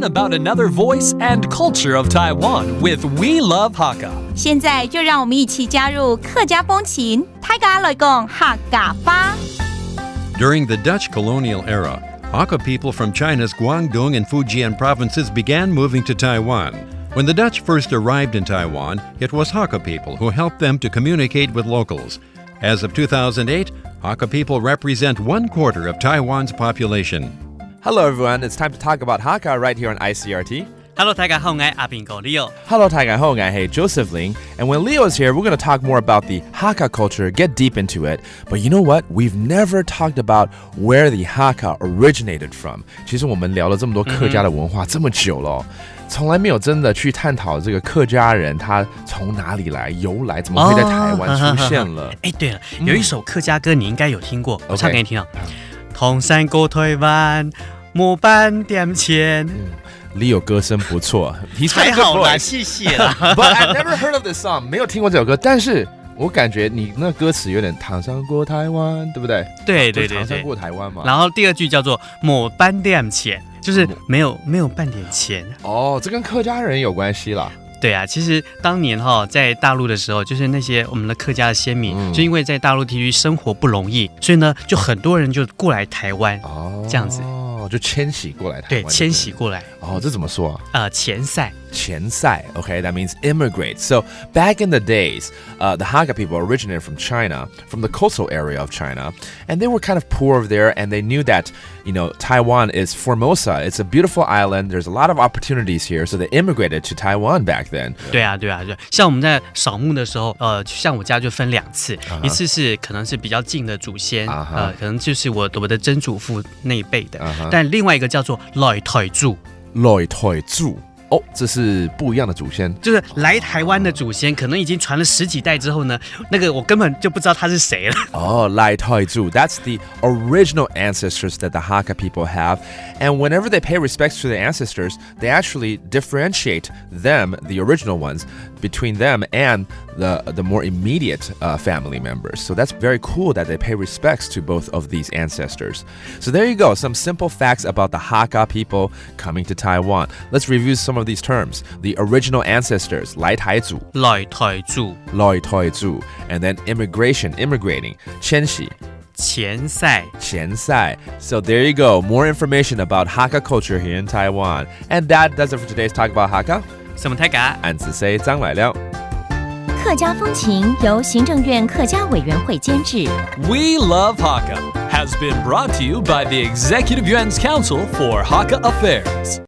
learn about another voice and culture of Taiwan with We Love Hakka. 现在就让我们一起加入客家风情，大家来讲客家吧。During the Dutch colonial era, Hakka people from China's Guangdong and Fujian provinces began moving to Taiwan. When the Dutch first arrived in Taiwan, it was Hakka people who helped them to communicate with locals. As of 2008, Hakka people represent 1/4 of Taiwan's population. Hello, everyone. It's time to talk about Hakka right here on Icrt. Hello， 大家好，我係阿邊個 Leo。Hello, 大家好，我係 Joseph Ling. And when Leo is here, we're going to talk more about the Hakka culture, get deep into it. But you know what? We've never talked about where the Hakka originated from. 其實我們聊了這麼多客家的文化這麼久了，從來沒有真的去探討這個客家人他從哪裡來、由來，怎麼會在台灣出現了。對了，有一首客家歌你應該有聽過，我唱給你聽啊。同山過台灣，冇半點錢。Leo 歌聲不錯，還好啦，謝謝啦。But I've never heard of this song， 沒有聽過這首歌，但是我感覺你那歌詞有點唐山過台灣，對不對？對，唐山過台灣嘛。然後第二句叫做冇半點錢，就是沒有半點錢。哦，這跟客家人有關係啦。對啊，其實當年在大陸的時候，就是那些我們的客家的先民，就因為在大陸地區生活不容易，所以呢，就很多人就過來台灣，這樣子。就遷徙過來台灣。對，遷徙過來。哦，這怎麼說啊？遷徙。Okay, that means immigrate. So back in the days, the Hakka people originated from China, from the coastal area of China, and they were kind of poor there, and they knew that, Taiwan is Formosa. It's a beautiful island. There's a lot of opportunities here, so they immigrated to Taiwan back then. 对啊，像我们在扫墓的时候，像我家就分2次，一次是可能是比较近的祖先，可能就是我的曾祖父那一辈的，但另外一个叫做來台祖。來台祖。哦，这是不一样的祖先，就是来台湾的祖先，可能已经传了10几代之后呢，那个我根本就不知道他是谁了。哦，來台祖 ，that's the original ancestors that the Hakka people have, and whenever they pay respects to the ancestors, they actually differentiate them, the original ones, between them and the more immediate family members. So that's very cool that they pay respects to both of these ancestors. So there you go, some simple facts about the Hakka people coming to Taiwan. Let's review some of these terms. The original ancestors, 來台祖, 來台祖, 來台祖, and then immigration, immigrating, 遷徙, 遷徙, 遷徙. So there you go, more information about Hakka culture here in Taiwan. And that does it for today's Talk About Hakka. 什麼大家？俺是谁张来了。客家风情由行政院客家委員會監製。We Love Hakka has been brought to you by the Executive Yuan's Council for Hakka Affairs.